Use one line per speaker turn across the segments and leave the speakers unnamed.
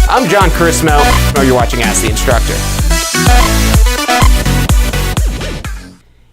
I'm John Chrismo. You're watching Ask the Instructor.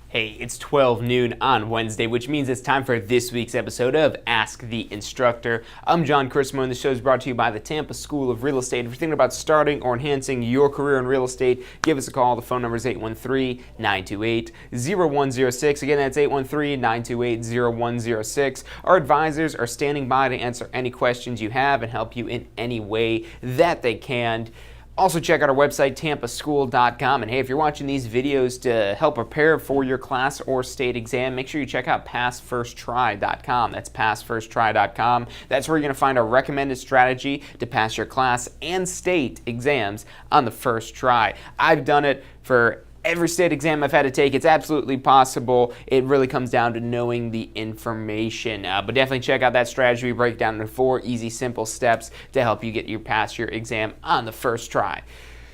Hey, it's 12 noon on Wednesday, which means it's time for this week's episode of Ask the Instructor. I'm John Chrismo, and the show is brought to you by the Tampa School of Real Estate. If you're thinking about starting or enhancing your career in real estate, give us a call. The phone number is 813-928-0106. Again, that's 813-928-0106. Our advisors are standing by to answer any questions you have and help you in any way that they can. Also, check out our website, tampaschool.com. And hey, if you're watching these videos to help prepare for your class or state exam, make sure you check out passfirsttry.com. That's passfirsttry.com. That's where you're going to find our recommended strategy to pass your class and state exams on the first try. I've done it for every state exam I've had to take. It's absolutely possible. It really comes down to knowing the information. But definitely check out that strategy. We break down into 4 easy, simple steps to help you get past your exam on the first try.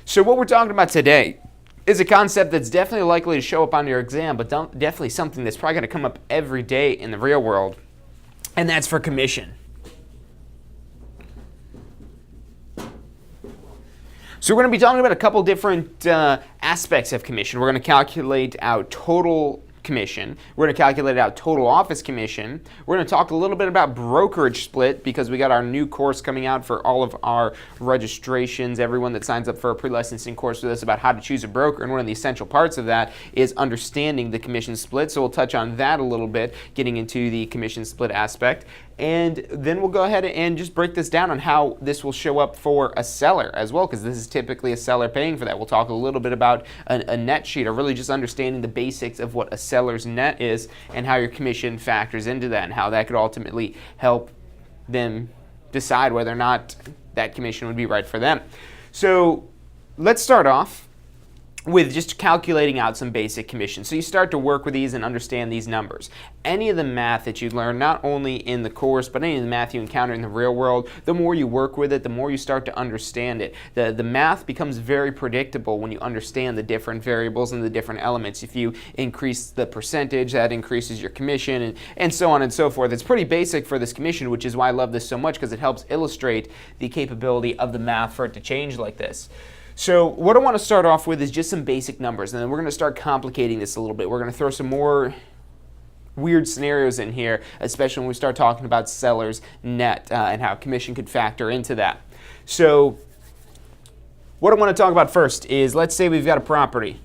So what we're talking about today is a concept that's definitely likely to show up on your exam, but definitely something that's probably going to come up every day in the real world, and that's for commission. So we're going to be talking about a couple different aspects of commission. We're going to calculate out total commission. We're going to calculate out total office commission. We're going to talk a little bit about brokerage split because we got our new course coming out for all of our registrations, everyone that signs up for a pre-licensing course with us about how to choose a broker. And one of the essential parts of that is understanding the commission split. So we'll touch on that a little bit, getting into the commission split aspect. And then we'll go ahead and just break this down on how this will show up for a seller as well, because this is typically a seller paying for that. We'll talk a little bit about a net sheet, or really just understanding the basics of what a seller's net is and how your commission factors into that and how that could ultimately help them decide whether or not that commission would be right for them. So let's start off with just calculating out some basic commission. So you start to work with these and understand these numbers. Any of the math that you learn, not only in the course, but any of the math you encounter in the real world, the more you work with it, the more you start to understand it. The math becomes very predictable when you understand the different variables and the different elements. If you increase the percentage, that increases your commission, and so on and so forth. It's pretty basic for this commission, which is why I love this so much, because it helps illustrate the capability of the math for it to change like this. So what I want to start off with is just some basic numbers, and then we're going to start complicating this a little bit. We're going to throw some more weird scenarios in here, especially when we start talking about seller's net and how commission could factor into that. So what I want to talk about first is, let's say we've got a property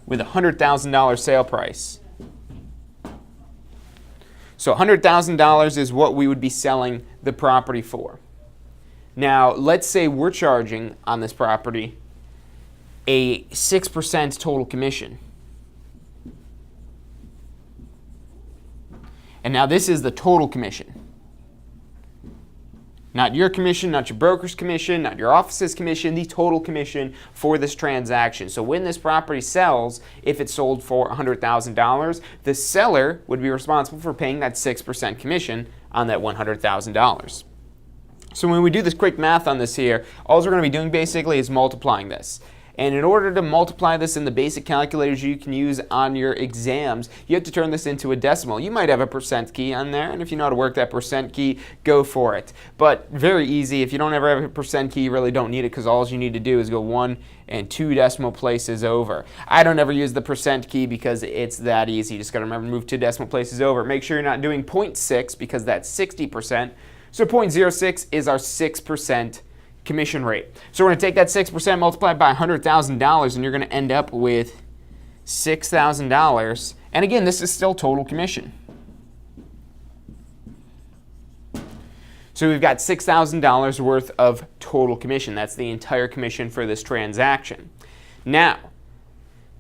with a $100,000 sale price. So $100,000 is what we would be selling the property for. Now, let's say we're charging on this property a 6% total commission. And now this is the total commission. Not your commission, not your broker's commission, not your office's commission, the total commission for this transaction. So when this property sells, if it's sold for $100,000, the seller would be responsible for paying that 6% commission on that $100,000. So when we do this quick math on this here, all we're going to be doing basically is multiplying this. And in order to multiply this in the basic calculators you can use on your exams, you have to turn this into a decimal. You might have a percent key on there, and if you know how to work that percent key, go for it. But very easy. If you don't ever have a percent key, you really don't need it, because all you need to do is go 1 and 2 decimal places over. I don't ever use the percent key because it's that easy. You just got to remember to move 2 decimal places over. Make sure you're not doing 0.6 because that's 60%. So 0.06 is our 6% commission rate. So we're going to take that 6% multiplied by $100,000, and you're going to end up with $6,000. And again, this is still total commission. So we've got $6,000 worth of total commission. That's the entire commission for this transaction. Now,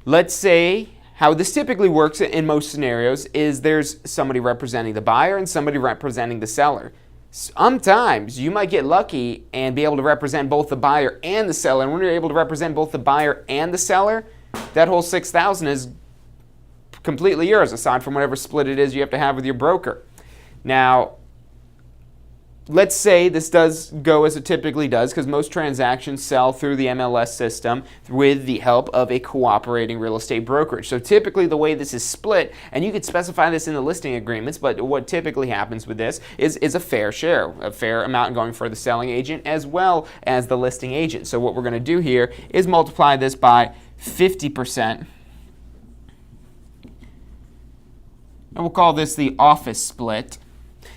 let's say how this typically works in most scenarios is there's somebody representing the buyer and somebody representing the seller. Sometimes you might get lucky and be able to represent both the buyer and the seller. And when you're able to represent both the buyer and the seller, that whole $6,000 is completely yours, aside from whatever split it is you have to have with your broker. Now, let's say this does go as it typically does, because most transactions sell through the MLS system with the help of a cooperating real estate brokerage. So typically the way this is split, and you could specify this in the listing agreements, but what typically happens with this is a fair share, a fair amount going for the selling agent as well as the listing agent. So what we're going to do here is multiply this by 50%. And we'll call this the office split.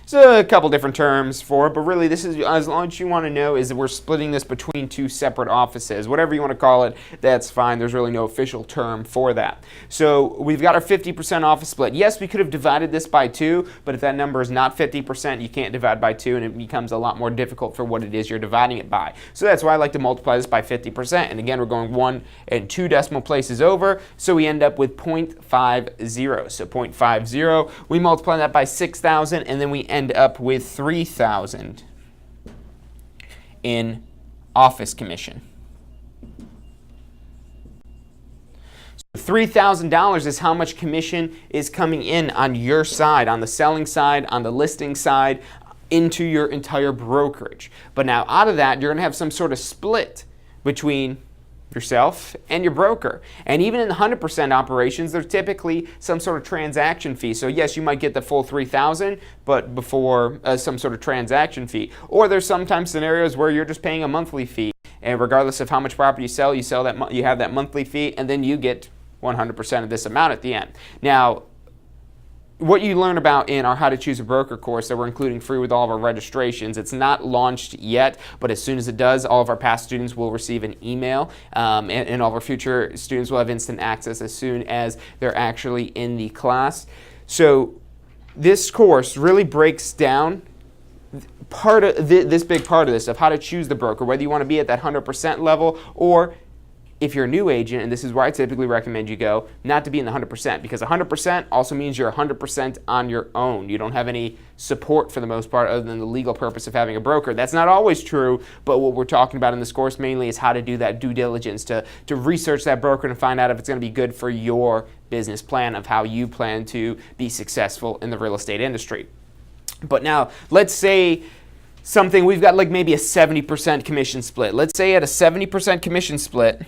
So a couple different terms for it, but really this is, as long as you want to know, is that we're splitting this between two separate offices. Whatever you want to call it, that's fine. There's really no official term for that. So we've got our 50% office split. Yes, we could have divided this by 2, but if that number is not 50%, you can't divide by 2, and it becomes a lot more difficult for what it is you're dividing it by. So that's why I like to multiply this by 50%. And again, we're going 1 and 2 decimal places over, so we end up with 0.50. So 0.50, we multiply that by 6,000, and then we end up with 3,000 in office commission. So $3,000 is how much commission is coming in on your side, on the selling side, on the listing side, into your entire brokerage. But now out of that, you're going to have some sort of split between yourself and your broker. And even in the 100% operations, there's typically some sort of transaction fee. So yes, you might get the full 3,000, but before some sort of transaction fee. Or there's sometimes scenarios where you're just paying a monthly fee, and regardless of how much property you sell that you have that monthly fee, and then you get 100% of this amount at the end. Now, what you learn about in our How to Choose a Broker course that we're including free with all of our registrations, it's not launched yet, but as soon as it does, all of our past students will receive an email, and all of our future students will have instant access as soon as they're actually in the class. So this course really breaks down part of this big part of this, of how to choose the broker, whether you want to be at that 100% level, or if you're a new agent, and this is where I typically recommend you go, not to be in the 100%, because 100% also means you're 100% on your own. You don't have any support for the most part other than the legal purpose of having a broker. That's not always true, but what we're talking about in this course mainly is how to do that due diligence, to research that broker and find out if it's going to be good for your business plan of how you plan to be successful in the real estate industry. But now, let's say we've got like maybe a 70% commission split. Let's say at a 70% commission split,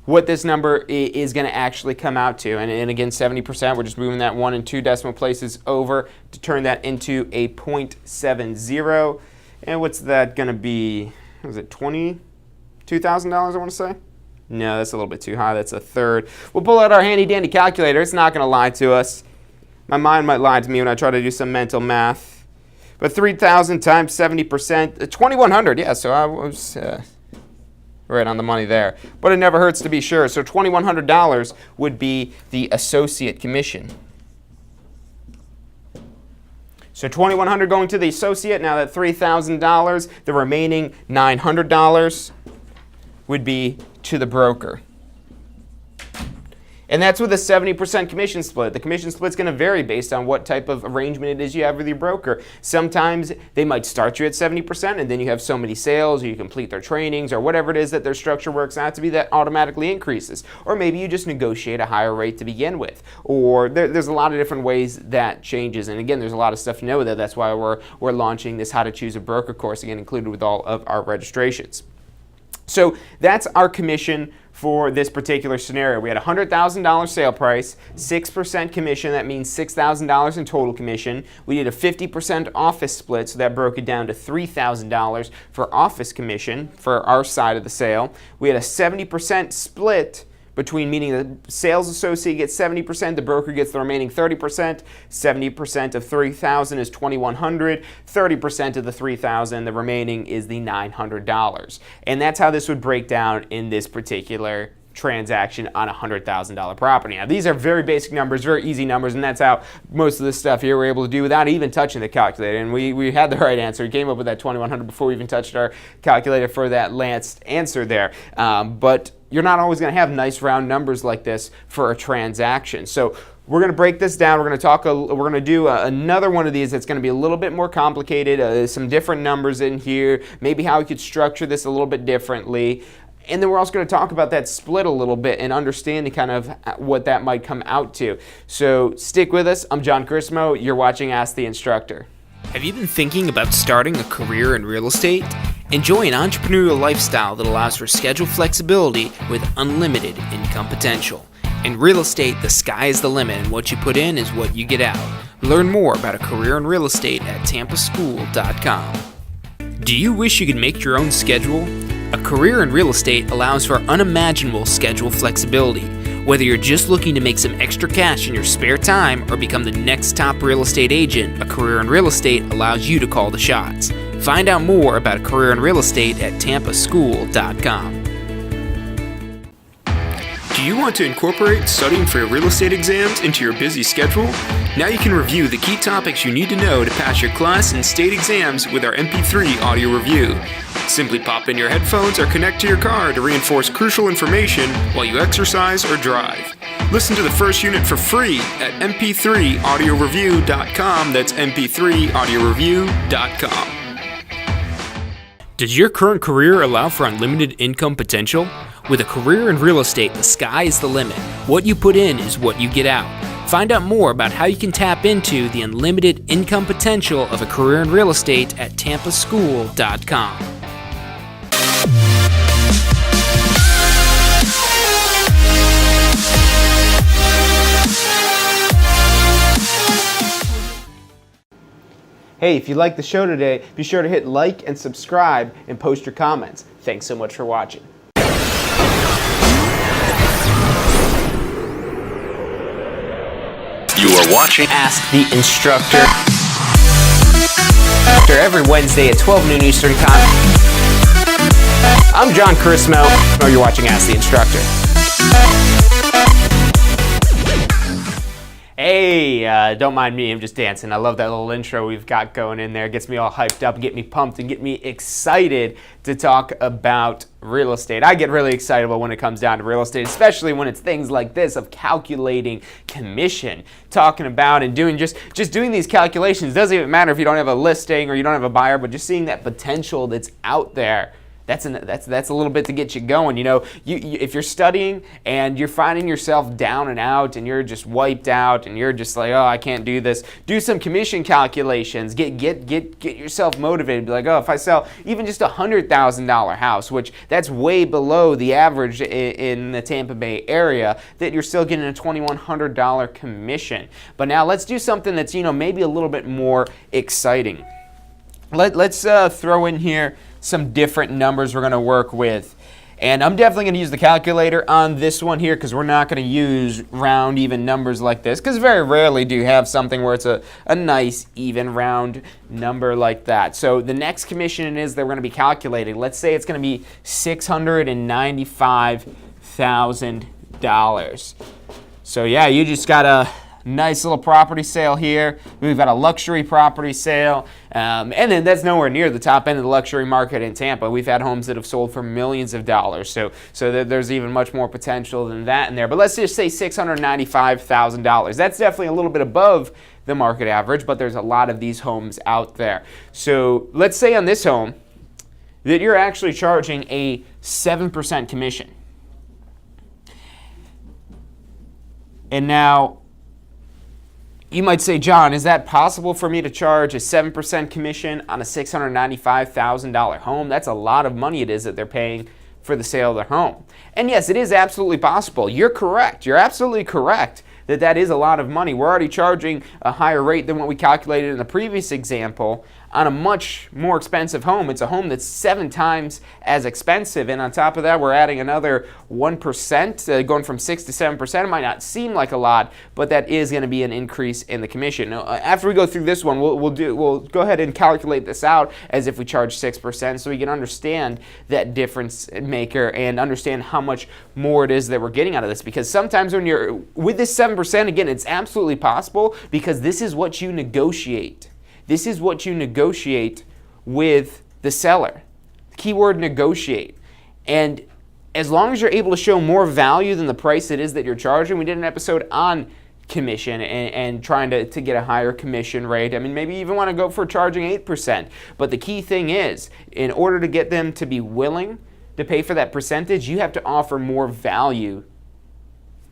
what this number is going to actually come out to. And again, 70%, we're just moving that 1 and 2 decimal places over to turn that into a 0.70. And what's that going to be? Was it $22,000, I want to say? No, that's a little bit too high. That's a third. We'll pull out our handy dandy calculator. It's not going to lie to us. My mind might lie to me when I try to do some mental math. But 3,000 times 70%, 2,100. Yeah, so I was right on the money there. But it never hurts to be sure. So $2,100 would be the associate commission. So $2,100 going to the associate. Now that $3,000, the remaining $900 would be to the broker. And that's with a 70% commission split. The commission split is going to vary based on what type of arrangement it is you have with your broker. Sometimes they might start you at 70%, and then you have so many sales, or you complete their trainings, or whatever it is that their structure works out to be, that automatically increases. Or maybe you just negotiate a higher rate to begin with. Or there's a lot of different ways that changes. And again, there's a lot of stuff to know with it. That's why we're launching this How to Choose a Broker course, again, included with all of our registrations. So that's our commission for this particular scenario. We had a $100,000 sale price, 6% commission, that means $6,000 in total commission. We did a 50% office split, so that broke it down to $3,000 for office commission for our side of the sale. We had a 70% split between, meaning the sales associate gets 70%, the broker gets the remaining 30%. 70% of $3,000 is $2,100. 30% of the $3,000, the remaining is the $900. And that's how this would break down in this particular transaction on a $100,000 property. Now, these are very basic numbers, very easy numbers, and that's how most of this stuff here we're able to do without even touching the calculator. And we had the right answer. We came up with that $2,100 before we even touched our calculator for that last answer there. But you're not always going to have nice round numbers like this for a transaction. So we're going to break this down. We're going to do another one of these that's going to be a little bit more complicated. Some different numbers in here. Maybe how we could structure this a little bit differently. And then we're also going to talk about that split a little bit and understanding kind of what that might come out to. So stick with us. I'm John Chrismo. You're watching Ask the Instructor. Have you been thinking about starting a career in real estate? Enjoy an entrepreneurial lifestyle that allows for schedule flexibility with unlimited income potential. In real estate, the sky is the limit, and what you put in is what you get out. Learn more about a career in real estate at tampaschool.com. Do you wish you could make your own schedule? A career in real estate allows for unimaginable schedule flexibility. Whether you're just looking to make some extra cash in your spare time or become the next top real estate agent, a career in real estate allows you to call the shots. Find out more about a career in real estate at tampaschool.com. Do you want to incorporate studying for your real estate exams into your busy schedule? Now you can review the key topics you need to know to pass your class and state exams with our MP3 audio review. Simply pop in your headphones or connect to your car to reinforce crucial information while you exercise or drive. Listen to the first unit for free at mp3audioreview.com. That's mp3audioreview.com. Does your current career allow for unlimited income potential? With a career in real estate, the sky is the limit. What you put in is what you get out. Find out more about how you can tap into the unlimited income potential of a career in real estate at tampaschool.com. Hey, if you liked the show today, be sure to hit like and subscribe and post your comments. Thanks so much for watching.
You are watching
Ask the Instructor. Every Wednesday at 12 noon Eastern Time. I'm John Chrismo. You're watching Ask the Instructor. Hey, don't mind me, I'm just dancing. I love that little intro we've got going in there. It gets me all hyped up, get me pumped, and get me excited to talk about real estate. I get really excited when it comes down to real estate, especially when it's things like this of calculating commission, talking about and doing just doing these calculations. It doesn't even matter if you don't have a listing or you don't have a buyer, but just seeing that potential that's out there. That's a little bit to get you going. You know, if you're studying and you're finding yourself down and out and you're just wiped out and you're just like, oh, I can't do this. Do some commission calculations. Get yourself motivated. Be like, oh, if I sell even just $100,000 house, which that's way below the average in the Tampa Bay area, that you're still getting a $2,100 commission. But now let's do something that's, you know, maybe a little bit more exciting. Let's throw in here some different numbers we're going to work with. And I'm definitely going to use the calculator on this one here because we're not going to use round even numbers like this because very rarely do you have something where it's a nice even round number like that. So the next commission is that we're going to be calculating. Let's say it's going to be $695,000. So yeah, you just got a nice little property sale here. We've got a luxury property sale. And then that's nowhere near the top end of the luxury market in Tampa. We've had homes that have sold for millions of dollars. So there's even much more potential than that in there. But let's just say $695,000. That's definitely a little bit above the market average, but there's a lot of these homes out there. So let's say on this home that you're actually charging a 7% commission. And now, you might say, John, is that possible for me to charge a 7% commission on a $695,000 home? That's a lot of money it is that they're paying for the sale of their home. And yes, it is absolutely possible. You're correct. You're absolutely correct that is a lot of money. We're already charging a higher rate than what we calculated in the previous example on a much more expensive home. It's a home that's 7 times as expensive, and on top of that, we're adding another 1%, going from 6 to 7%. It might not seem like a lot, but that is going to be an increase in the commission. Now, after we go through this one, we'll go ahead and calculate this out as if we charge 6%, so we can understand that difference maker and understand how much more it is that we're getting out of this. Because sometimes when you're with this 7%, again, it's absolutely possible because this is what you negotiate. This is what you negotiate with the seller. Keyword negotiate. And as long as you're able to show more value than the price it is that you're charging, we did an episode on commission and trying to get a higher commission rate. I mean, maybe you even want to go for charging 8%. But the key thing is, in order to get them to be willing to pay for that percentage, you have to offer more value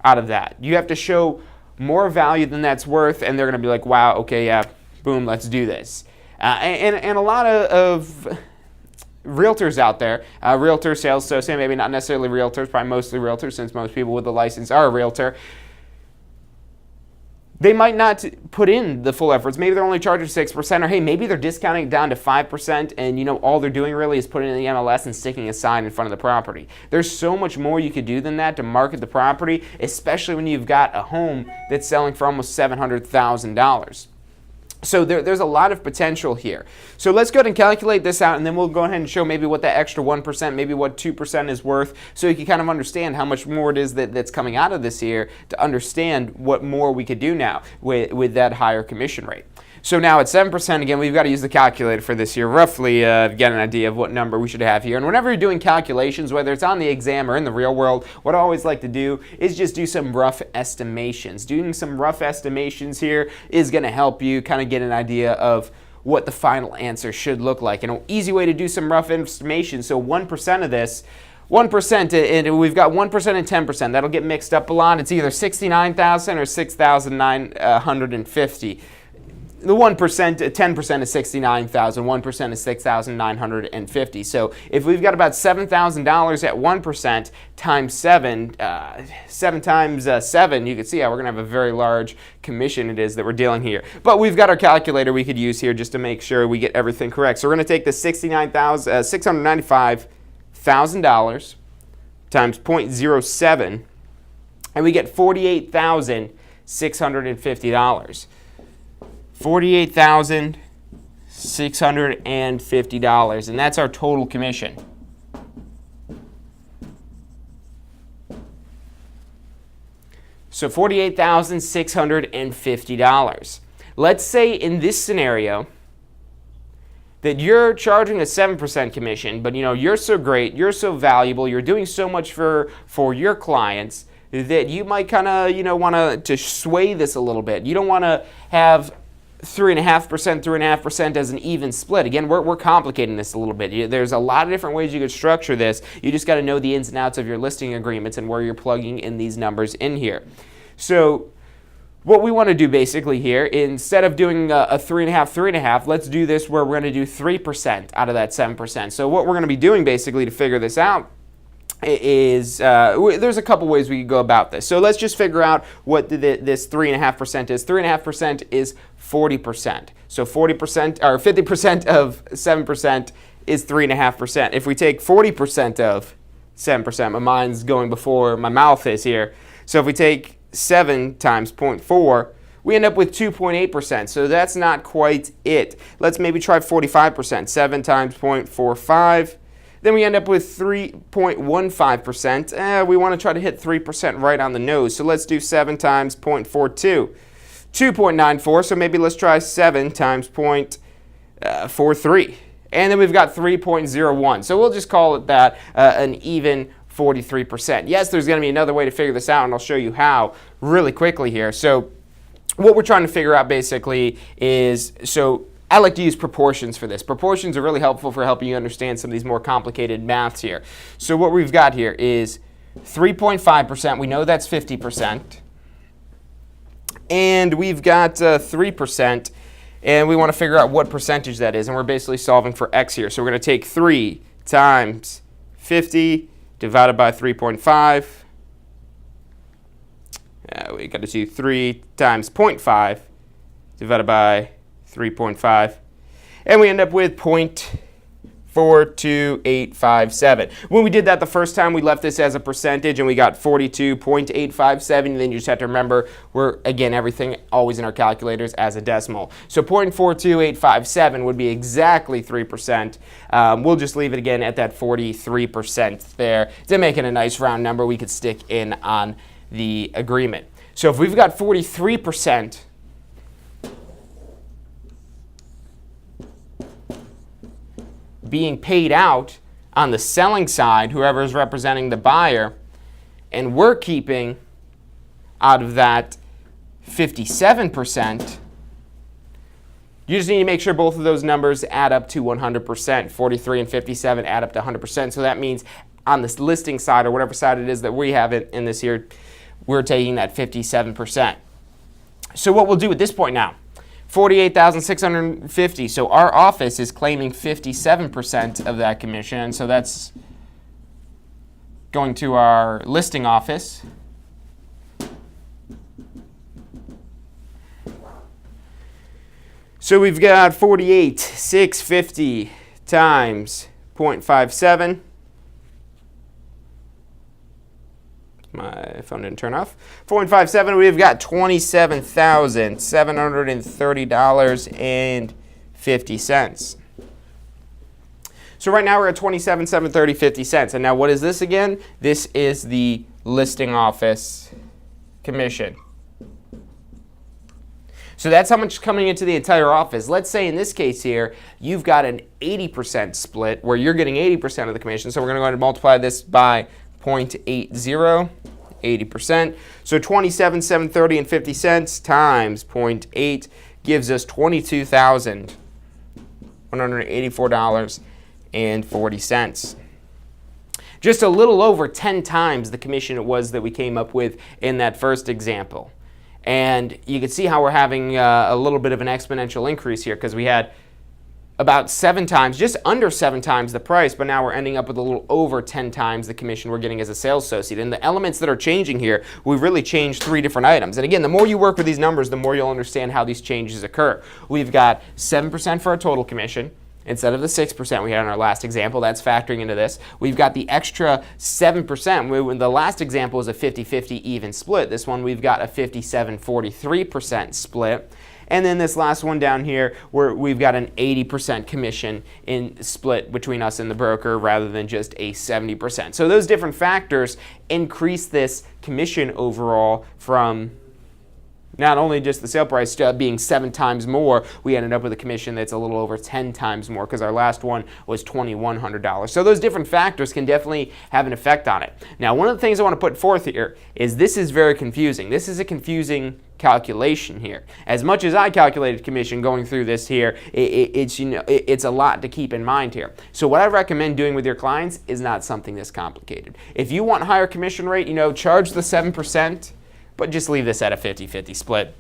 out of that. You have to show more value than that's worth, and they're going to be like, wow, okay, yeah, boom, let's do this. And a lot of realtors out there, realtor sales associate, maybe not necessarily realtors, probably mostly realtors since most people with a license are a realtor. They might not put in the full efforts. Maybe they're only charging 6%, or hey, maybe they're discounting it down to 5%, and all they're doing really is putting it in the MLS and sticking a sign in front of the property. There's so much more you could do than that to market the property, especially when you've got a home that's selling for almost $700,000. So there's a lot of potential here. So let's go ahead and calculate this out, and then we'll go ahead and show maybe what that extra 1%, maybe what 2% is worth, so you can kind of understand how much more it is that's coming out of this here to understand what more we could do now with that higher commission rate. So now at 7%, again, we've got to use the calculator for this here, roughly to get an idea of what number we should have here. And whenever you're doing calculations, whether it's on the exam or in the real world, what I always like to do is just do some rough estimations. Doing some rough estimations here is going to help you kind of get an idea of what the final answer should look like. And an easy way to do some rough estimations, so 1% of this, 1%, and we've got 1% and 10%. That'll get mixed up a lot. It's either 69,000 or 6,950. The 1%, 10% is 69,000, 1% is 6,950. So if we've got about $7,000 at 1% times 7, 7 times 7, you can see how we're going to have a very large commission it is that we're dealing here. But we've got our calculator we could use here just to make sure we get everything correct. So we're going to take the $695,000 times 0.07, and we get $48,650. $48,650, and that's our total commission. So $48,650. Let's say in this scenario that you're charging a 7% commission, but you're so great, you're so valuable, you're doing so much for your clients that you might kind of want to sway this a little bit. You don't want to have 3.5% as an even split. Again, we're complicating this a little bit. There's a lot of different ways you could structure this. You just got to know the ins and outs of your listing agreements and where you're plugging in these numbers in here. So what we want to do basically here, instead of doing a 3.5, let's do this where we're going to do 3% out of that 7%. So what we're going to be doing basically to figure this out is there's a couple ways we could go about this. So let's just figure out what this 3.5% is. 3.5% is 40%. So 40% or 50% of 7% is 3.5%. If we take 40% of 7%, my mind's going before my mouth is here. So if we take 7 times 0.4, we end up with 2.8%. So that's not quite it. Let's maybe try 45%. 7 times 0.45. Then we end up with 3.15%. We want to try to hit 3% right on the nose. So let's do 7 times 0.42. 2.94. So maybe let's try 7 times 0.43. And then we've got 3.01. So we'll just call it that, an even 43%. Yes, there's going to be another way to figure this out, and I'll show you how really quickly here. So what we're trying to figure out basically is, I like to use proportions for this. Proportions are really helpful for helping you understand some of these more complicated maths here. So what we've got here is 3.5%. We know that's 50%. And we've got 3%. And we want to figure out what percentage that is. And we're basically solving for x here. So we're going to take 3 times 50 divided by 3.5. We got to do 3 times 0.5 divided by 3.5, and we end up with 0.42857. When we did that the first time, we left this as a percentage, and we got 42.857. And then you just have to remember, again, everything always in our calculators as a decimal. So 0.42857 would be exactly 3%. We'll just leave it again at that 43% there to make it a nice round number we could stick in on the agreement. So if we've got 43% being paid out on the selling side, whoever is representing the buyer, and we're keeping out of that 57%, you just need to make sure both of those numbers add up to 100%. 43 and 57 add up to 100%. So that means on this listing side or whatever side it is that we have it in this here, we're taking that 57%. So what we'll do at this point now, $48,650. So our office is claiming 57% of that commission. So that's going to our listing office. So we've got 48,650 times 0.57. My phone didn't turn off. 0.57, we've got $27,730.50. So right now we're at $27,730.50. And now what is this again? This is the listing office commission. So that's how much is coming into the entire office. Let's say in this case here, you've got an 80% split where you're getting 80% of the commission. So we're going to go ahead and multiply this by 0.80, 80%. So $27,730.50 times 0.8 gives us $22,184.40. Just a little over 10 times the commission it was that we came up with in that first example. And you can see how we're having a little bit of an exponential increase here because we had about 7 times, just under 7 times the price, but now we're ending up with a little over 10 times the commission we're getting as a sales associate. And the elements that are changing here, we've really changed 3 different items. And again, the more you work with these numbers, the more you'll understand how these changes occur. We've got 7% for our total commission. Instead of the 6% we had in our last example, that's factoring into this. We've got the extra 7%. The last example was a 50-50 even split. This one we've got a 57-43% split. And then this last one down here, where we've got an 80% commission in split between us and the broker rather than just a 70%. So those different factors increase this commission overall from not only just the sale price being 7 times more, we ended up with a commission that's a little over 10 times more because our last one was $2,100. So those different factors can definitely have an effect on it. Now, one of the things I want to put forth here is this is very confusing. This is a confusing calculation here. As much as I calculated commission going through this here, it's a lot to keep in mind here. So what I recommend doing with your clients is not something this complicated. If you want higher commission rate, charge the 7%. But just leave this at a 50-50 split.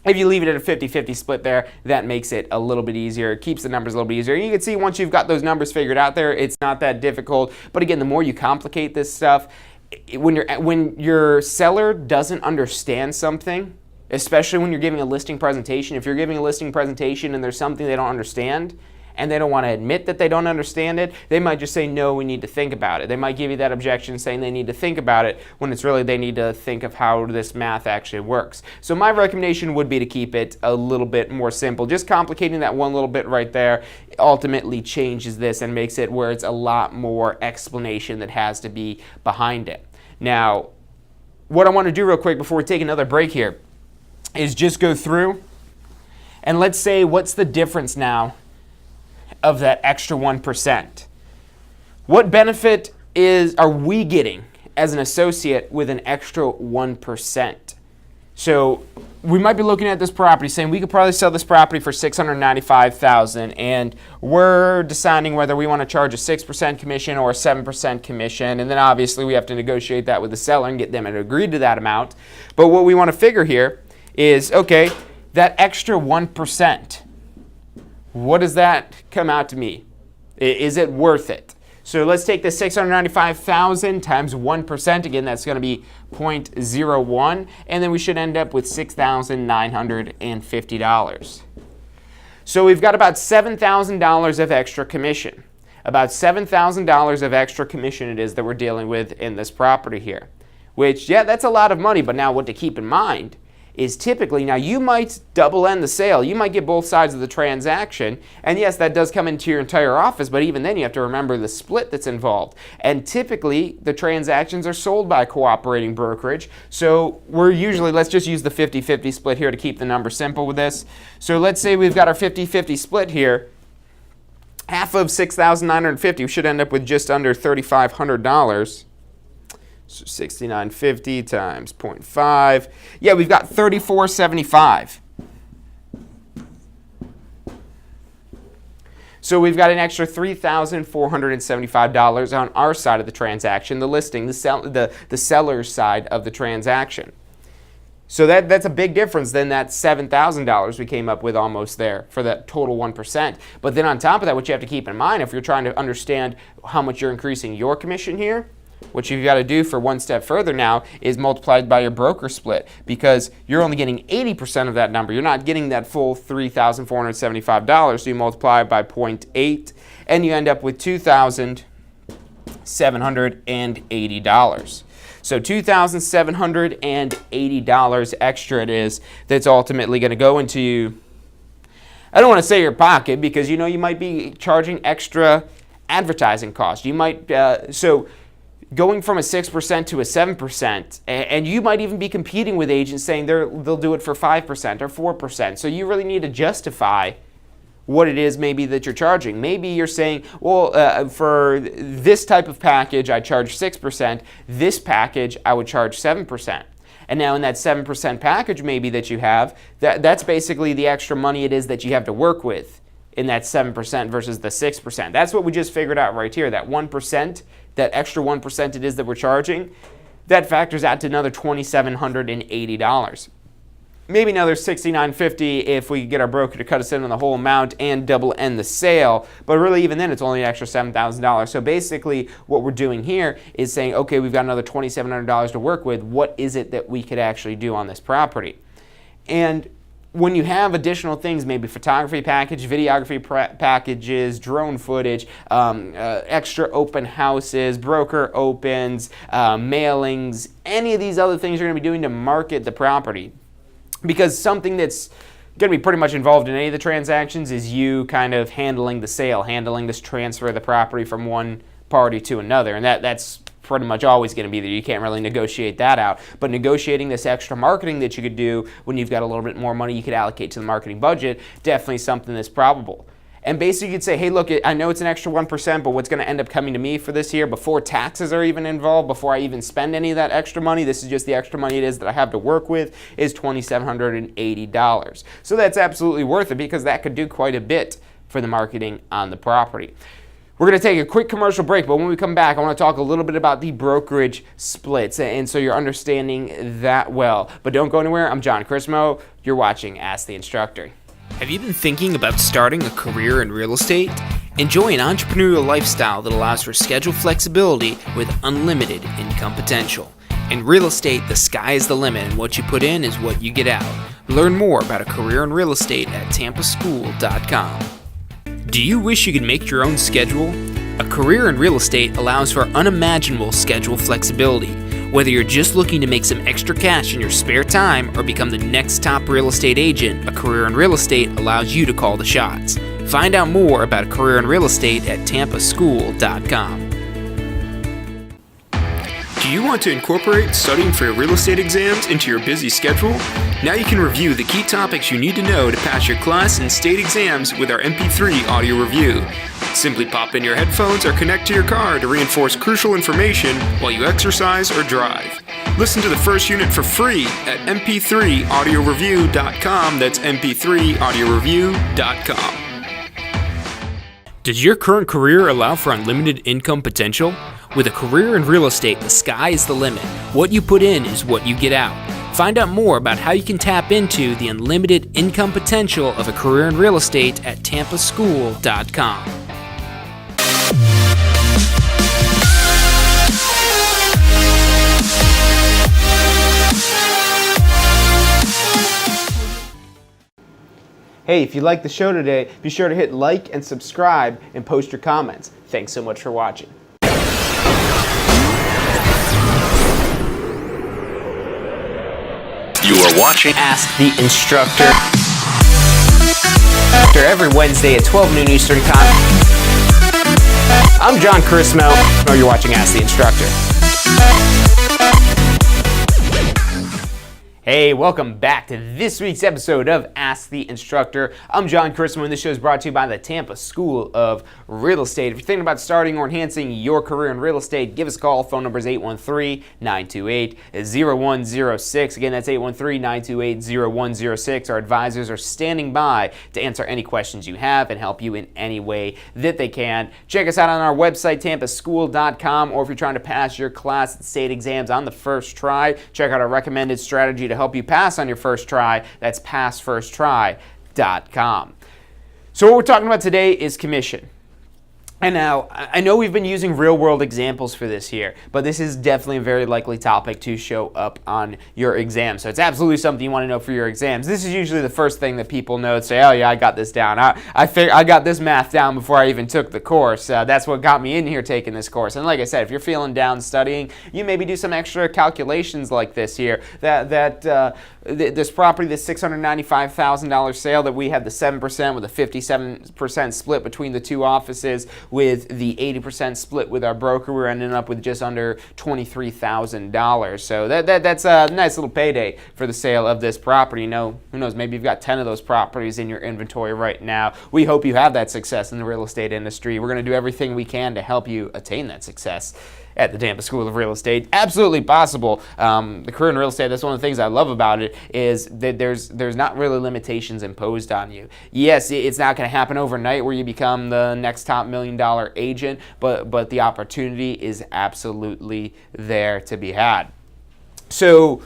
If you leave it at a 50-50 split there, that makes it a little bit easier. It keeps the numbers a little bit easier. You can see once you've got those numbers figured out there, it's not that difficult. But again, the more you complicate this stuff, when your seller doesn't understand something, especially when you're giving a listing presentation, if you're giving a listing presentation and there's something they don't understand, and they don't want to admit that they don't understand it, they might just say, no, we need to think about it. They might give you that objection saying they need to think about it when it's really they need to think of how this math actually works. So my recommendation would be to keep it a little bit more simple. Just complicating that one little bit right there ultimately changes this and makes it where it's a lot more explanation that has to be behind it. Now, what I want to do real quick before we take another break here is just go through and let's say what's the difference now of that extra 1%. What benefit are we getting as an associate with an extra 1%? So we might be looking at this property saying we could probably sell this property for $695,000 and we're deciding whether we want to charge a 6% commission or a 7% commission, and then obviously we have to negotiate that with the seller and get them to agree to that amount. But what we want to figure here is, okay, that extra 1%, what does that come out to me? Is it worth it? So let's take the $695,000 times 1%. Again, that's going to be 0.01. And then we should end up with $6,950. So we've got about $7,000 of extra commission. About $7,000 of extra commission it is that we're dealing with in this property here. Which, yeah, that's a lot of money. But now what to keep in mind is typically, now you might double end the sale, you might get both sides of the transaction, and yes, that does come into your entire office, but even then you have to remember the split that's involved. And typically, the transactions are sold by a cooperating brokerage, so we're usually, let's just use the 50-50 split here to keep the number simple with this. So let's say we've got our 50-50 split here. Half of $6,950, we should end up with just under $3,500. So $6,950 times 0.5. Yeah, we've got $3,475. So we've got an extra $3,475 on our side of the transaction, the listing, the seller's side of the transaction. So that's a big difference than that $7,000 we came up with almost there for that total 1%. But then on top of that, what you have to keep in mind if you're trying to understand how much you're increasing your commission here, what you've got to do for one step further now is multiplied by your broker split, because you're only getting 80% of that number. You're not getting that full $3,475. So you multiply it by 0.8 and you end up with $2,780. So $2,780 extra it is that's ultimately going to go into, I don't want to say your pocket, because you might be charging extra advertising costs. You might, so going from a 6% to a 7%, and you might even be competing with agents saying they'll do it for 5% or 4%. So you really need to justify what it is maybe that you're charging. Maybe you're saying, well, for this type of package, I charge 6%. This package, I would charge 7%. And now in that 7% package maybe that you have, that's basically the extra money it is that you have to work with in that 7% versus the 6%. That's what we just figured out right here, that 1%, that extra 1% it is that we're charging, that factors out to another $2,780. Maybe another $6,950 if we get our broker to cut us in on the whole amount and double end the sale. But really, even then, it's only an extra $7,000. So basically, what we're doing here is saying, okay, we've got another $2,700 to work with. What is it that we could actually do on this property? And when you have additional things, maybe photography package, videography packages, drone footage, extra open houses, broker opens, mailings, any of these other things you're going to be doing to market the property. Because something that's going to be pretty much involved in any of the transactions is you kind of handling the sale, handling this transfer of the property from one party to another. And that's pretty much always going to be there. You can't really negotiate that out. But negotiating this extra marketing that you could do when you've got a little bit more money you could allocate to the marketing budget, definitely something that's probable. And basically you'd say, hey, look, I know it's an extra 1%, but what's going to end up coming to me for this year before taxes are even involved, before I even spend any of that extra money, this is just the extra money it is that I have to work with, is $2,780. So that's absolutely worth it, because that could do quite a bit for the marketing on the property. We're going to take a quick commercial break, but when we come back, I want to talk a little bit about the brokerage splits, and so you're understanding that well. But don't go anywhere. I'm John Crismo. You're watching Ask the Instructor. Have you been thinking about starting a career in real estate? Enjoy an entrepreneurial lifestyle that allows for schedule flexibility with unlimited income potential. In real estate, the sky is the limit, and what you put in is what you get out. Learn more about a career in real estate at tampaschool.com. Do you wish you could make your own schedule? A career in real estate allows for unimaginable schedule flexibility. Whether you're just looking to make some extra cash in your spare time or become the next top real estate agent, a career in real estate allows you to call the shots. Find out more about a career in real estate at tampaschool.com. Do you want to incorporate studying for your real estate exams into your busy schedule? Now you can review the key topics you need to know to pass your class and state exams with our MP3 audio review. Simply pop in your headphones or connect to your car to reinforce crucial information while you exercise or drive. Listen to the first unit for free at mp3audioreview.com. That's mp3audioreview.com. Does your current career allow for unlimited income potential? With a career in real estate, the sky is the limit. What you put in is what you get out. Find out more about how you can tap into the unlimited income potential of a career in real estate at tampaschool.com. Hey, if you liked the show today, be sure to hit like and subscribe and post your comments. Thanks so much for watching.
You are watching
Ask the Instructor. Every Wednesday at 12 noon Eastern Time. I'm John Crismo. Oh, you're watching Ask the Instructor. Hey, welcome back to this week's episode of Ask the Instructor. I'm John Christman, and this show is brought to you by the Tampa School of Real Estate. If you're thinking about starting or enhancing your career in real estate, give us a call. Phone number is 813-928-0106. Again, that's 813-928-0106. Our advisors are standing by to answer any questions you have and help you in any way that they can. Check us out on our website, tampaschool.com, or if you're trying to pass your class and state exams on the first try, check out our recommended strategy to help you pass on your first try. That's passfirsttry.com. So what we're talking about today is commission. And now, I know we've been using real-world examples for this here, but this is definitely a very likely topic to show up on your exam. So it's absolutely something you want to know for your exams. This is usually the first thing that people know and say, oh yeah, I got this down. I got this math down before I even took the course. That's what got me in here taking this course. And like I said, if you're feeling down studying, you maybe do some extra calculations like this here. This property, this $695,000 sale that we had the 7% with a 57% split between the two offices, with the 80% split with our broker, we're ending up with just under $23,000. So that's a nice little payday for the sale of this property. You know, who knows, maybe you've got 10 of those properties in your inventory right now. We hope you have that success in the real estate industry. We're going to do everything we can to help you attain that success at the Tampa School of Real Estate. Absolutely possible. The career in real estate, that's one of the things I love about it, is that there's not really limitations imposed on you. Yes, it's not going to happen overnight where you become the next top $1 million agent, but the opportunity is absolutely there to be had. So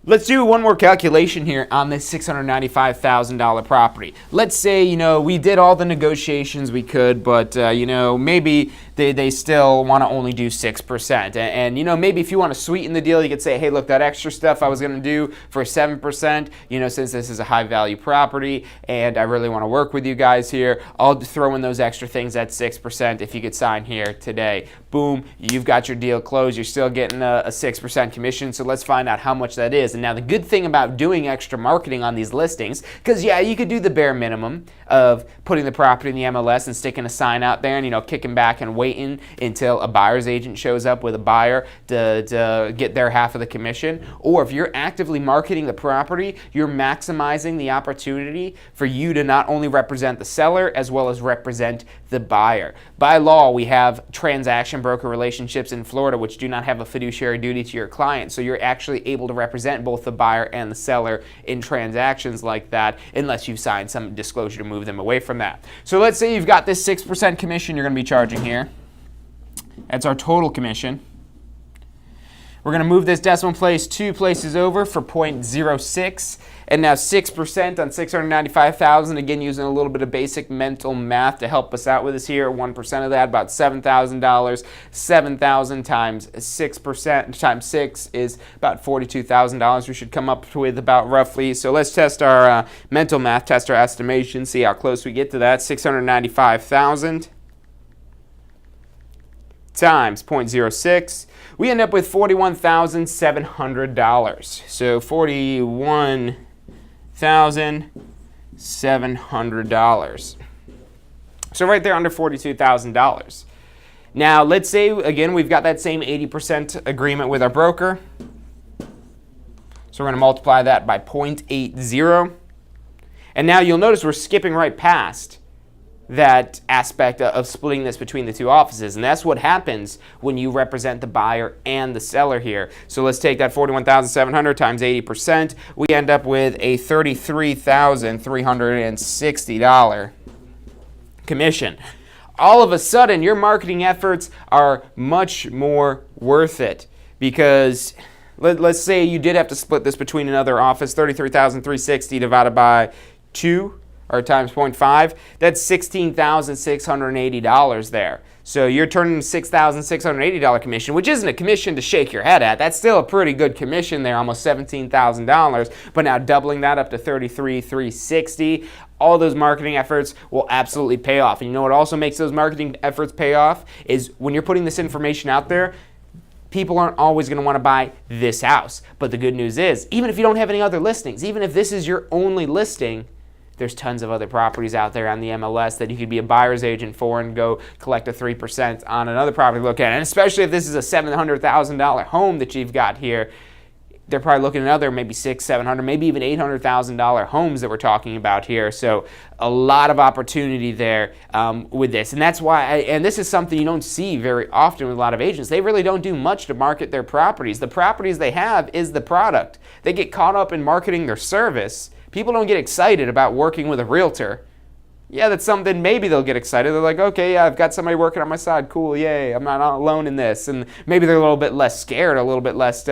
let's do one more calculation here on this $695,000 property. Let's say, we did all the negotiations we could, but, maybe they still want to only do 6%. And maybe if you want to sweeten the deal, you could say, hey, look, that extra stuff I was going to do for 7%, since this is a high value property and I really want to work with you guys here, I'll throw in those extra things at 6% if you could sign here today. Boom, you've got your deal closed. You're still getting a 6% commission. So let's find out how much that is. And now the good thing about doing extra marketing on these listings, because yeah, you could do the bare minimum of putting the property in the MLS and sticking a sign out there and kicking back and waiting until a buyer's agent shows up with a buyer to get their half of the commission. Or if you're actively marketing the property, you're maximizing the opportunity for you to not only represent the seller as well as represent the buyer. By law, we have transaction broker relationships in Florida which do not have a fiduciary duty to your client, so you're actually able to represent both the buyer and the seller in transactions like that unless you've signed some disclosure to move them away from that. So let's say you've got this 6% commission you're going to be charging here. That's our total commission. We're going to move this decimal place 2 places over for 0.06. And now 6% on $695,000, again using a little bit of basic mental math to help us out with this here. 1% of that, about $7,000. 7,000 times 6% times 6 is about $42,000 we should come up with about roughly. So let's test our mental math, test our estimation, see how close we get to that. 695,000 times 0.06. We end up with $41,700. So $41,700. So right there under $42,000. Now let's say, again, we've got that same 80% agreement with our broker. So we're going to multiply that by 0.80. And now you'll notice we're skipping right past that aspect of splitting this between the two offices, and that's what happens when you represent the buyer and the seller here. So let's take that 41,700 times 80%. We end up with a $33,360 commission. All of a sudden, your marketing efforts are much more worth it, because let's say you did have to split this between another office. 33,360 divided by 2 or times 0.5, that's $16,680 there. So you're turning $6,680 commission, which isn't a commission to shake your head at. That's still a pretty good commission there, almost $17,000. But now doubling that up to $33,360, all those marketing efforts will absolutely pay off. And you know what also makes those marketing efforts pay off is when you're putting this information out there, people aren't always going to want to buy this house. But the good news is, even if you don't have any other listings, even if this is your only listing, there's tons of other properties out there on the MLS that you could be a buyer's agent for and go collect a 3% on another property to look at. And especially if this is a $700,000 home that you've got here, they're probably looking at other maybe $600,000, $700,000, maybe even $800,000 homes that we're talking about here. So a lot of opportunity there with this. And that's why, and this is something you don't see very often with a lot of agents. They really don't do much to market their properties. The properties they have is the product. They get caught up in marketing their service. People don't get excited about working with a realtor. Yeah, that's something maybe they'll get excited. They're like, okay, yeah, I've got somebody working on my side. Cool, yay, I'm not alone in this. And maybe they're a little bit less scared, a little bit less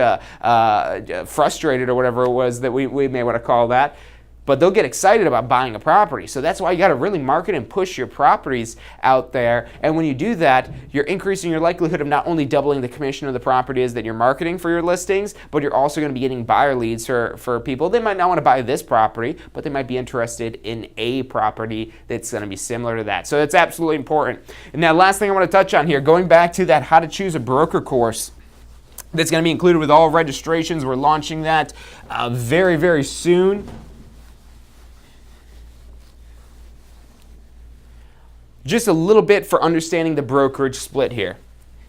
frustrated or whatever it was that we may want to call that. But they'll get excited about buying a property. So that's why you got to really market and push your properties out there. And when you do that, you're increasing your likelihood of not only doubling the commission of the properties that you're marketing for your listings, but you're also going to be getting buyer leads for people. They might not want to buy this property, but they might be interested in a property that's going to be similar to that. So it's absolutely important. And now last thing I want to touch on here, going back to that how to choose a broker course. That's going to be included with all registrations. We're launching that very, very soon. Just a little bit for understanding the brokerage split here.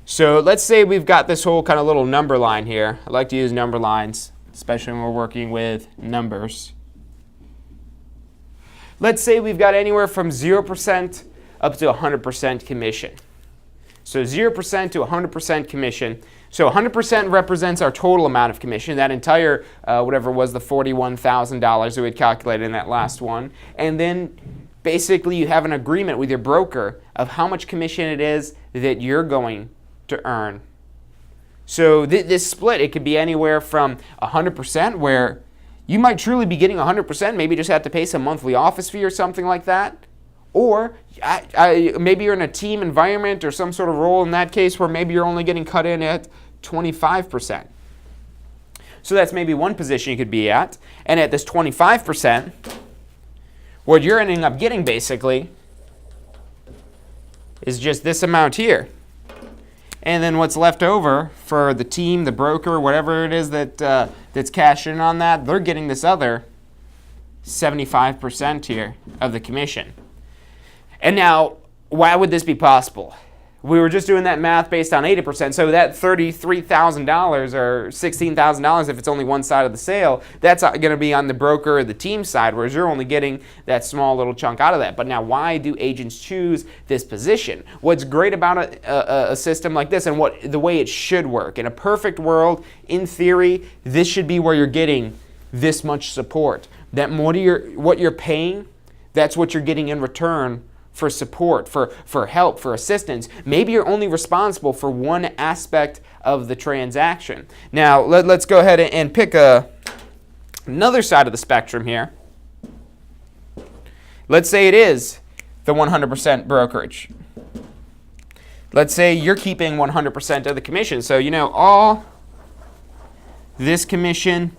So let's say we've got this whole kind of little number line here. I like to use number lines, especially when we're working with numbers. Let's say we've got anywhere from 0% up to 100% commission. So 0% to 100% commission. So 100% represents our total amount of commission, that entire, whatever was the $41,000 that we had calculated in that last one. And then basically, you have an agreement with your broker of how much commission it is that you're going to earn. So this split, it could be anywhere from 100%, where you might truly be getting 100%, maybe just have to pay some monthly office fee or something like that. Or maybe you're in a team environment or some sort of role in that case where maybe you're only getting cut in at 25%. So that's maybe one position you could be at. And at this 25%, what you're ending up getting basically is just this amount here. And then what's left over for the team, the broker, whatever it is that that's cashing in on that, they're getting this other 75% here of the commission. And now, why would this be possible? We were just doing that math based on 80%, so that $33,000 or $16,000 if it's only one side of the sale, that's going to be on the broker or the team side, whereas you're only getting that small little chunk out of that. But now, why do agents choose this position? What's great about a system like this and the way it should work? In a perfect world, in theory, this should be where you're getting this much support. That what you're paying, that's what you're getting in return for support, for help, for assistance. Maybe you're only responsible for one aspect of the transaction. Now, let's go ahead and pick another side of the spectrum here. Let's say it is the 100% brokerage. Let's say you're keeping 100% of the commission. So, all this commission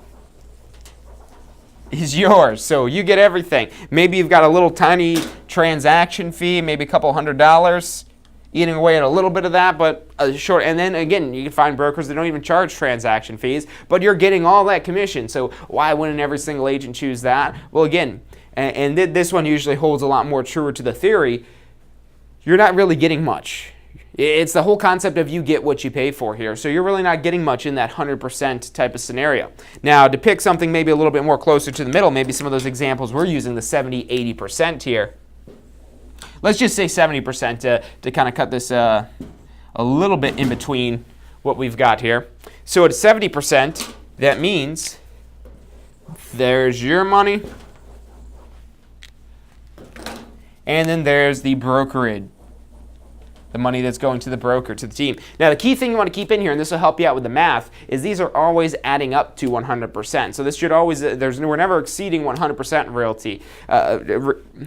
is yours. So you get everything. Maybe you've got a little tiny transaction fee, maybe a couple $100, eating away at a little bit of that, but short. And then again, you can find brokers that don't even charge transaction fees, but you're getting all that commission. So why wouldn't every single agent choose that? Well, again, and this one usually holds a lot more truer to the theory. You're not really getting much. It's the whole concept of you get what you pay for here. So you're really not getting much in that 100% type of scenario. Now, to pick something maybe a little bit more closer to the middle, maybe some of those examples we're using, the 70, 80% here. Let's just say 70% to kind of cut this a little bit in between what we've got here. So at 70%, that means there's your money, and then there's the brokerage. The money that's going to the broker, to the team. Now, the key thing you want to keep in here, and this will help you out with the math, is these are always adding up to 100%. So this should always, we're never exceeding 100% realty.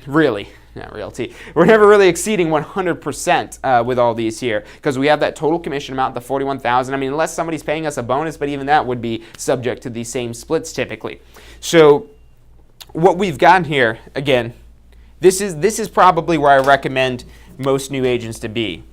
Really, not realty. We're never really exceeding 100% with all these here, because we have that total commission amount, the $41,000. I mean, unless somebody's paying us a bonus, but even that would be subject to these same splits typically. So what we've got here, again, this is probably where I recommend most new agents to be.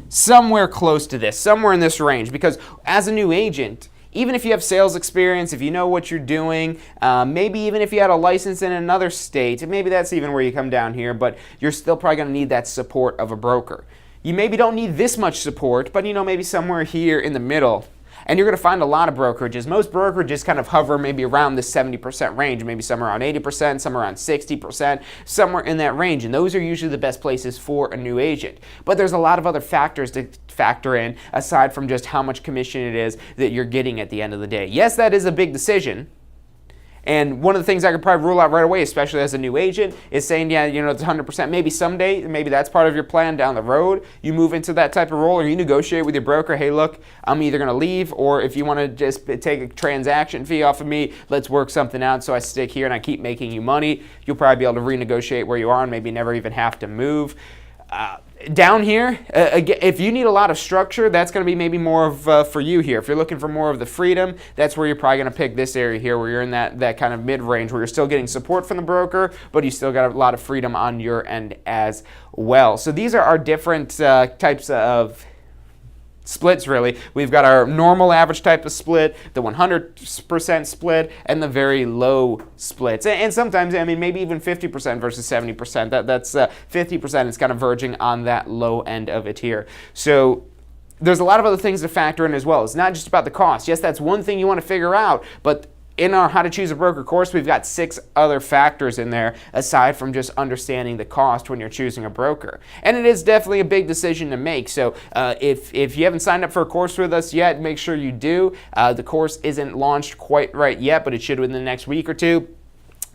Somewhere close to this, somewhere in this range, because as a new agent, even if you have sales experience, if you know what you're doing, maybe even if you had a license in another state, maybe that's even where you come down here, but you're still probably going to need that support of a broker. You maybe don't need this much support, but maybe somewhere here in the middle. And you're going to find a lot of brokerages. Most brokerages kind of hover maybe around the 70% range, maybe some around 80%, some around 60%, somewhere in that range. And those are usually the best places for a new agent. But there's a lot of other factors to factor in aside from just how much commission it is that you're getting at the end of the day. Yes, that is a big decision. And one of the things I could probably rule out right away, especially as a new agent, is saying, yeah, it's 100%. Maybe someday, maybe that's part of your plan down the road. You move into that type of role, or you negotiate with your broker, hey, look, I'm either going to leave, or if you want to just take a transaction fee off of me, let's work something out so I stick here and I keep making you money. You'll probably be able to renegotiate where you are and maybe never even have to move. Down here, again, if you need a lot of structure, that's going to be maybe more of for you here. If you're looking for more of the freedom, that's where you're probably going to pick this area here, where you're in that kind of mid-range, where you're still getting support from the broker, but you still got a lot of freedom on your end as well. So these are our different types of splits, really. We've got our normal average type of split, the 100% split, and the very low splits. And sometimes, maybe even 50% versus 70%. That's 50% is kind of verging on that low end of it here. So there's a lot of other things to factor in as well. It's not just about the cost. Yes, that's one thing you want to figure out, but in our How to Choose a Broker course, we've got 6 other factors in there aside from just understanding the cost when you're choosing a broker. And it is definitely a big decision to make. So if you haven't signed up for a course with us yet, make sure you do. The course isn't launched quite right yet, but it should within the next week or two.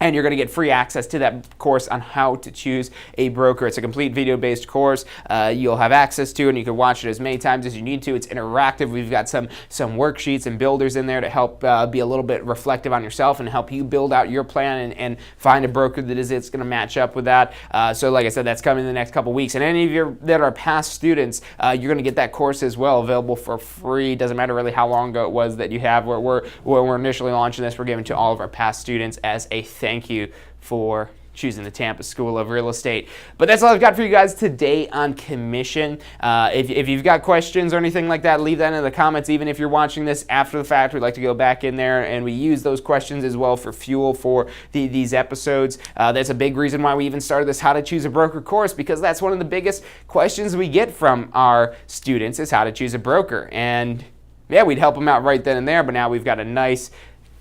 And you're going to get free access to that course on how to choose a broker. It's a complete video-based course. You'll have access to it, and you can watch it as many times as you need to. It's interactive. We've got some worksheets and builders in there to help be a little bit reflective on yourself and help you build out your plan and find a broker it's going to match up with that. So like I said, that's coming in the next couple weeks. And any of you that are past students, you're going to get that course as well, available for free. Doesn't matter really how long ago it was that you have. When we're initially launching this, we're giving to all of our past students as a thank you for choosing the Tampa School of Real Estate. But that's all I've got for you guys today on commission. If you've got questions or anything like that, leave that in the comments. Even if you're watching this after the fact, we'd like to go back in there and we use those questions as well for fuel for these episodes. That's a big reason why we even started this How to Choose a Broker course, because that's one of the biggest questions we get from our students is how to choose a broker. And yeah, we'd help them out right then and there, but now we've got a nice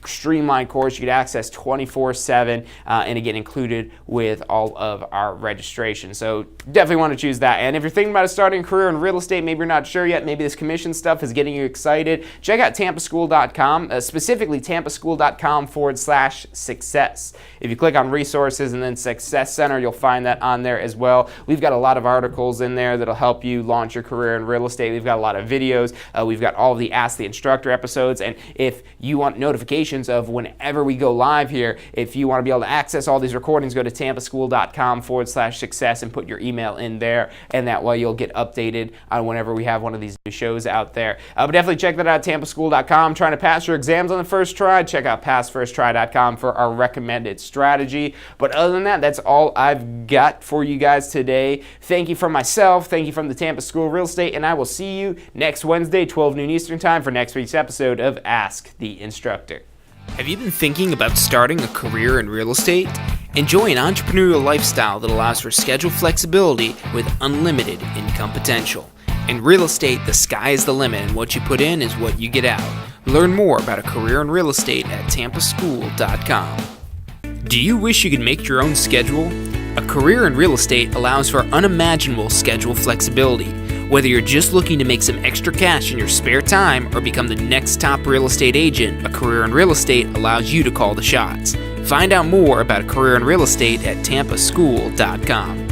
streamlined course you get access 24/7 and again included with all of our registration. So definitely want to choose that. And if you're thinking about starting a career in real estate, maybe you're not sure yet, maybe this commission stuff is getting you excited, check out tampaschool.com, specifically tampaschool.com/success. If you click on resources and then Success Center, you'll find that on there as well. We've got a lot of articles in there that'll help you launch your career in real estate. We've got a lot of videos. We've got all of the Ask the Instructor episodes. And if you want notifications of whenever we go live here, if you want to be able to access all these recordings, go to tampaschool.com/success and put your email in there, and that way you'll get updated on whenever we have one of these new shows out there. But definitely check that out, tampaschool.com. Trying to pass your exams on the first try, check out passfirsttry.com for our recommended strategy. But other than that, that's all I've got for you guys today. Thank you from myself, thank you from the Tampa School of Real Estate, and I will see you next Wednesday, 12 noon Eastern Time, for next week's episode of Ask the Instructor. Have you been thinking about starting a career in real estate? Enjoy an entrepreneurial lifestyle that allows for schedule flexibility with unlimited income potential. In real estate, the sky is the limit, and what you put in is what you get out. Learn more about a career in real estate at tampaschool.com. Do you wish you could make your own schedule? A career in real estate allows for unimaginable schedule flexibility. Whether you're just looking to make some extra cash in your spare time or become the next top real estate agent, a career in real estate allows you to call the shots. Find out more about a career in real estate at tampaschool.com.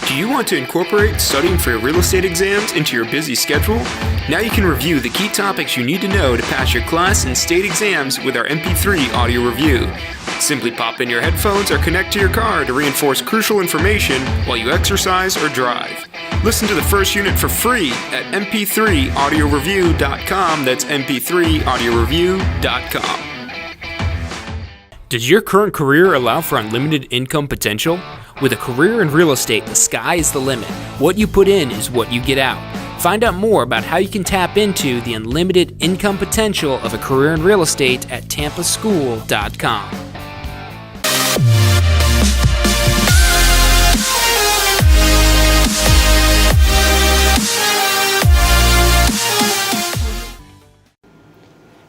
Do you want to incorporate studying for your real estate exams into your busy schedule? Now you can review the key topics you need to know to pass your class and state exams with our MP3 audio review. Simply pop in your headphones or connect to your car to reinforce crucial information while you exercise or drive. Listen to the first unit for free at mp3audioreview.com. That's mp3audioreview.com. Does your current career allow for unlimited income potential? With a career in real estate, the sky is the limit. What you put in is what you get out. Find out more about how you can tap into the unlimited income potential of a career in real estate at tampaschool.com.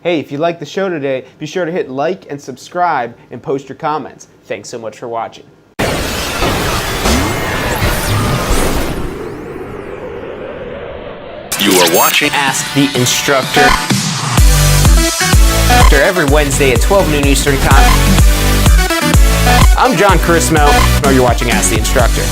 Hey, if you liked the show today, be sure to hit like and subscribe and post your comments. Thanks so much for watching.
You are watching
Ask the Instructor. Every Wednesday at 12 noon Eastern Time. I'm John Chrismo. You're watching Ask the Instructor.